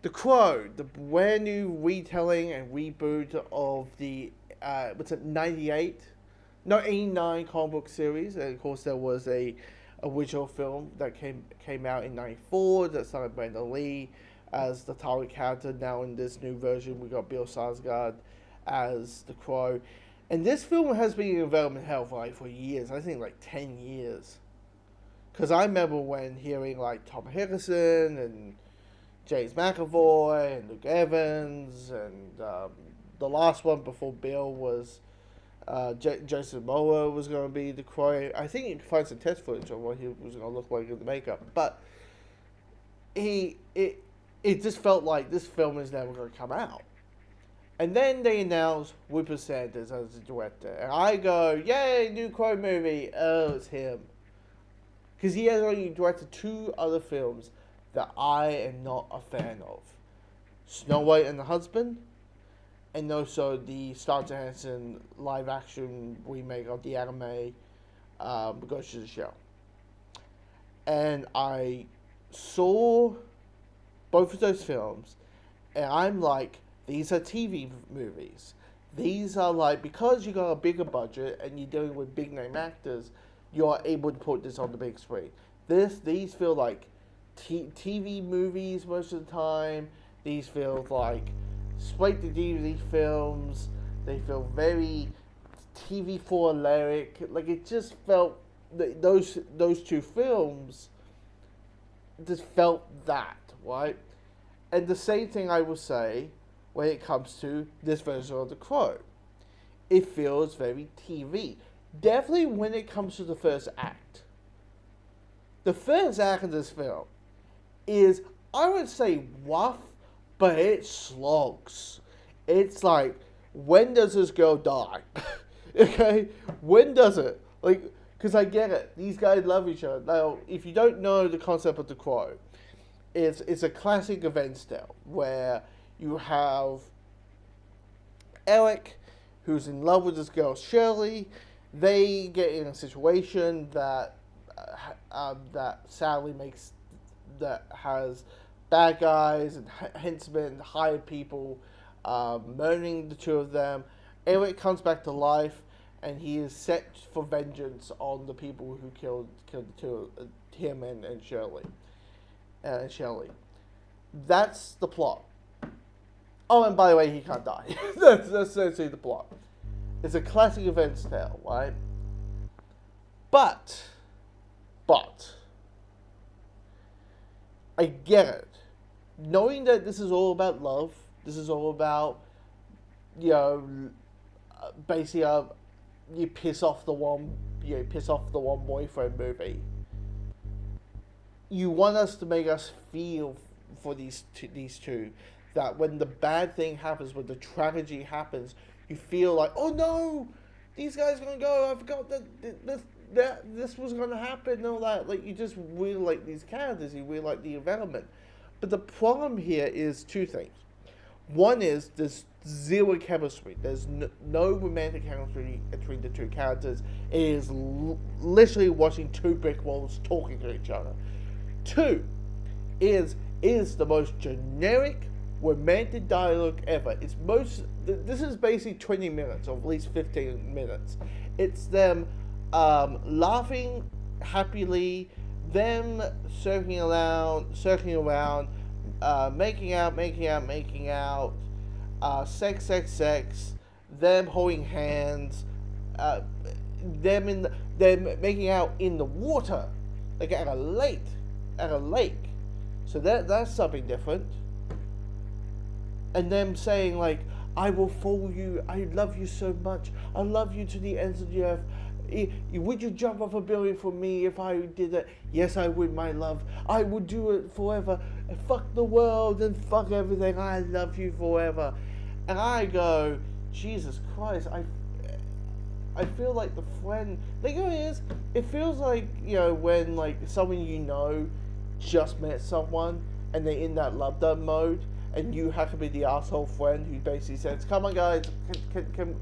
The Crow, the brand new retelling and reboot of the what's it 98, no 89 comic book series, and of course there was a original film that came out in '94 that starred Brandon Lee as the title character. Now in this new version, we got Bill Skarsgård as the Crow, and this film has been in development hell for years. I think like 10 years. Because I remember when hearing like Tom Hiddleston and James McAvoy and Luke Evans, and the last one before Bill was Jason Momoa was going to be the Crow. I think you can find some test footage of what he was going to look like in the makeup, but it just felt like this film is never going to come out. And then they announced Rupert Sanders as the director, and I go, "Yay, new Crow movie!" Oh, it's him, because he has only directed two other films that I am not a fan of: Snow White and the Huntsman, and also the Scarlett Johansson live-action remake of the anime Ghost in the Shell. And I saw both of those films, and I'm like, these are TV movies. These are like, because you got a bigger budget and you're dealing with big name actors, you're able to put this on the big screen. These feel like TV movies most of the time. These feel like straight to DVD films. They feel very TV formulaic. Like, it just felt those two films just felt that, right? And the same thing I will say when it comes to this version of The Crow. It feels very TV. Definitely when it comes to the first act. The first act of this film is, I would say, rough, but it slogs. It's like, when does this girl die? Okay? When does it? Like, because I get it. These guys love each other. Now, if you don't know the concept of The Crow, it's a classic events tale where you have Eric, who's in love with this girl Shirley. They get in a situation that sadly has bad guys and henchmen, hired people, murdering the two of them. Eric comes back to life, and he is set for vengeance on the people who killed the two, him and Shirley. Shelley. That's the plot. Oh, and by the way, he can't die. That's essentially the plot. It's a classic events tale, right? But, I get it. Knowing that this is all about love, this is all about, basically, you piss off the one boyfriend movie. You want us to make us feel for these two, that when the bad thing happens, when the tragedy happens, you feel like, oh no, these guys are gonna go. I forgot that this was gonna happen and all that. Like, you just really like these characters, you really like the development. But the problem here is two things. One is there's zero chemistry. There's no romantic chemistry between the two characters. It is literally watching two brick walls talking to each other. Two is the most generic romantic dialogue ever. This is basically 20 minutes, or at least 15 minutes. It's them laughing happily, them circling around, making out, sex, them holding hands, them making out in the water, like at a lake. So that's something different. And them saying like, I will follow you, I love you so much, I love you to the ends of the earth. Would you jump off a building for me if I did that? Yes, I would, my love. I would do it forever. Fuck the world and fuck everything. I love you forever. And I go, Jesus Christ, I feel like the friend. The thing is, it feels like, when like someone just met someone and they're in that love dump mode, and you have to be the asshole friend who basically says, "Come on, guys, can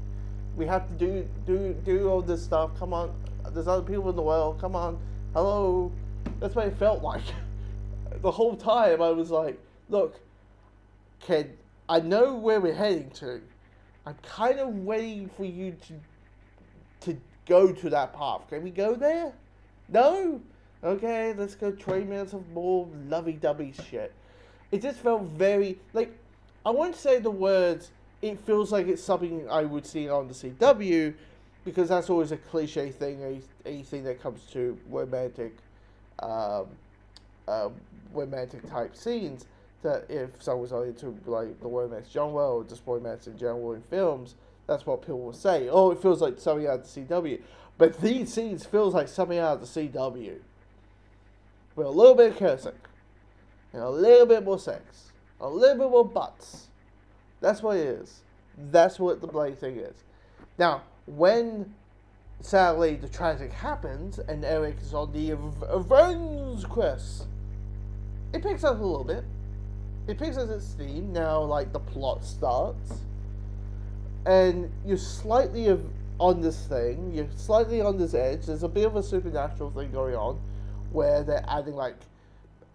we have to do all this stuff? Come on, there's other people in the world. Come on, hello." That's what it felt like. The whole time I was like, "Look, can I know where we're heading to. I'm kind of waiting for you to go to that path. Can we go there? No? Okay, let's go 20 minutes of more lovey-dovey shit. It just felt very, like, I won't say the words, it feels like it's something I would see on the CW, because that's always a cliche thing, anything that comes to um, romantic type scenes, that if someone's not into, like, the romance genre, or just romance in general in films, that's what people will say. Oh, it feels like something out of the CW. But these scenes feels like something out of the CW. With a little bit of cursing. And a little bit more sex. A little bit more butts. That's what it is. That's what the bloody thing is. Now, when, sadly, the tragic happens, and Eric is on the revenge quest, it picks up a little bit. It picks up its steam. Now, like, the plot starts. And you're slightly on this thing. You're slightly on this edge. There's a bit of a supernatural thing going on, where they're adding, like,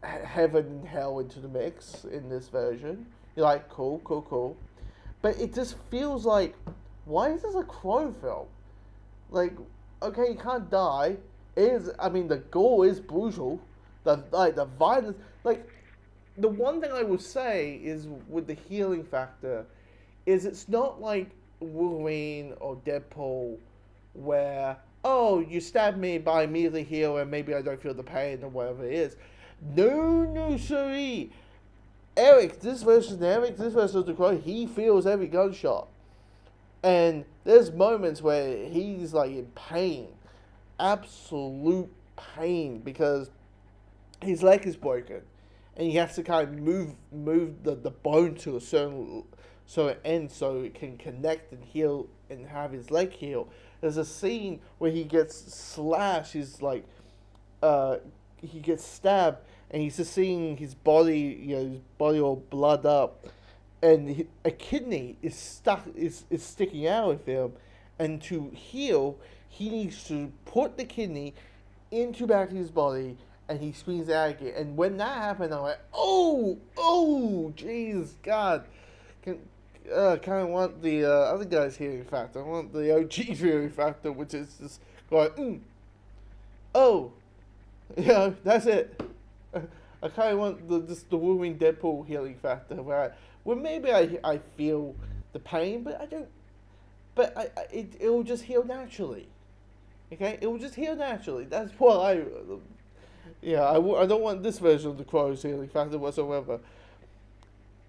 heaven and hell into the mix in this version. You're like, cool. But it just feels like, why is this a Crow film? Like, okay, you can't die. The gore is brutal. The violence, like, the one thing I would say is with the healing factor, is it's not like Wolverine or Deadpool, where, oh, you stab me, but I immediately heal and maybe I don't feel the pain or whatever it is. No, sorry. This version of the Crow, he feels every gunshot. And there's moments where he's like in pain. Absolute pain, because his leg is broken. And he has to kind of move the bone to a certain end so it can connect and heal and have his leg heal. There's a scene where he gets slashed, he gets stabbed, and he's just seeing his body all blood up, and a kidney is sticking out of him, and to heal, he needs to put the kidney into back of his body, and he squeezes it out again. And when that happened, I'm like, oh, jeez, God. Kind of want the other guy's hearing factor. I want the OG hearing factor, which is just going, oh, that's it. I kind of want the Wolverine Deadpool healing factor, where maybe I feel the pain, but I don't. But it will just heal naturally. Okay, it will just heal naturally. That's what I don't want this version of the Crow's healing factor whatsoever.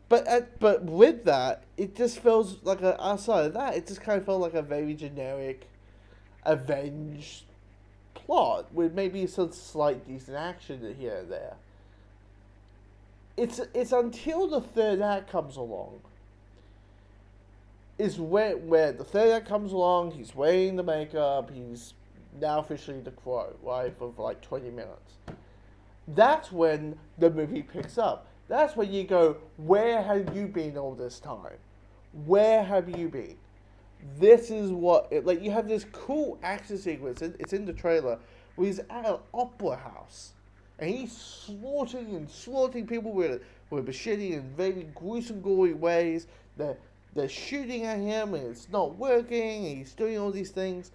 But with that, it just feels like outside of that, it just kind of felt like a very generic Avenged plot with maybe some slight decent action here and there. It's until the third act comes along. Is where the third act comes along. He's wearing the makeup. He's now officially the Crow, right, for like 20 minutes. That's when the movie picks up. That's when you go, where have you been all this time? Where have you been? This is you have this cool action sequence, it's in the trailer, where he's at an opera house. And he's slaughtering people with machete in very gruesome, gory ways. They're shooting at him, and it's not working, and he's doing all these things.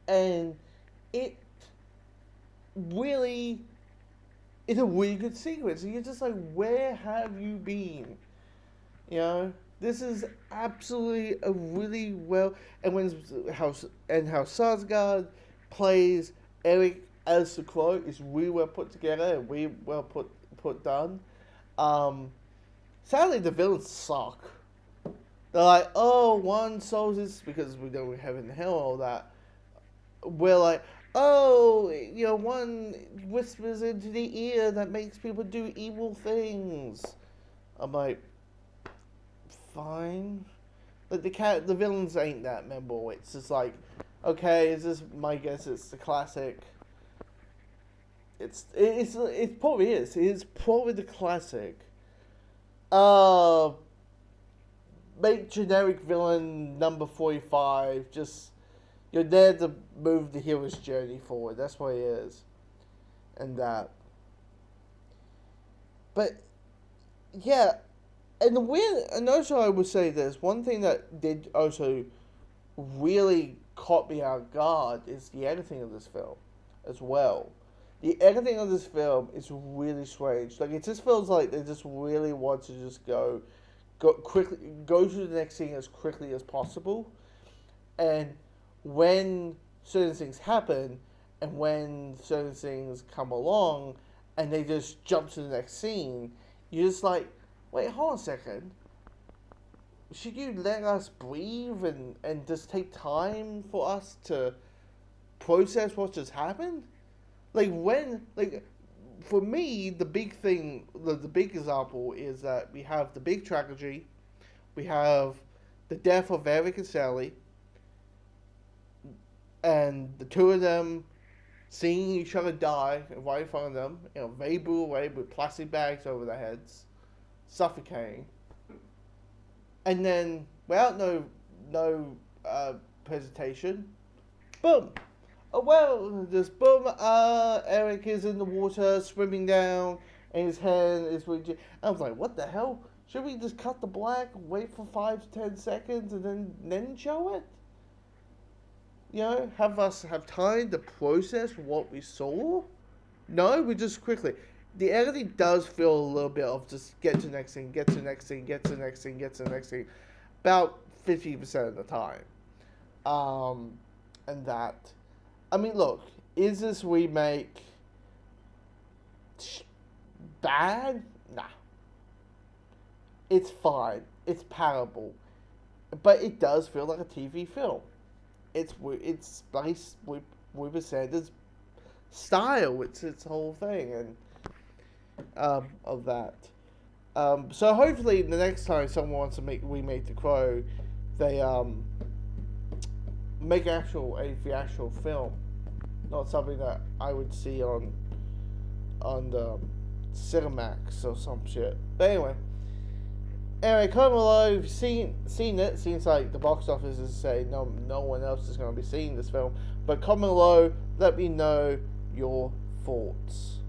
And it's a really good sequence. And you're just like, where have you been? This is absolutely a really well, and how Sarsgaard plays Eric as the Crow is really well put together and really well put done. Sadly, the villains suck. They're like, oh, one solves this because we don't have in hell all that. We're like, oh, one whispers into the ear that makes people do evil things. I'm like, fine. But the villains ain't that memorable. It's just like, okay, is this my guess? It's the classic. It probably is. It's probably the classic. Make generic villain number 45. Just you're there to move the hero's journey forward. That's what it is, and that. But yeah, and the weird, and also I would say this one thing that did also really caught me out guard is the editing of this film, as well. The editing of this film is really strange. Like it just feels like they just really want to just go quickly, go to the next scene as quickly as possible, and when certain things happen, and when certain things come along, and they just jump to the next scene, you're just like, wait, hold on a second. Should you let us breathe and just take time for us to process what just happened? Like when like for me the big thing the big example is that we have the big tragedy, we have the death of Eric and Sally, and the two of them seeing each other die right in front of them in a very brutal way with plastic bags over their heads, suffocating. And then, without no presentation, boom. Oh well, just boom. Eric is in the water, swimming down, and his hand is. I was like, what the hell? Should we just cut the black, wait for 5 to 10 seconds, and then show it? You know, have us have time to process what we saw. No, we just quickly. The editing does feel a little bit of just get to the next thing, get to the next thing, get to the next thing, get to the next thing, about 50% of the time. And that, I mean, look, is this remake bad? Nah, it's fine, it's palatable, but it does feel like a TV film. It's spiced with a Sanders style. It's its whole thing, and of that. So hopefully the next time someone wants to remake The Crow, they make the actual film, not something that I would see on the Cinemax or some shit. But anyway, comment below if you've seen it. Seems like the box office is saying no one else is going to be seeing this film. But comment below, let me know your thoughts.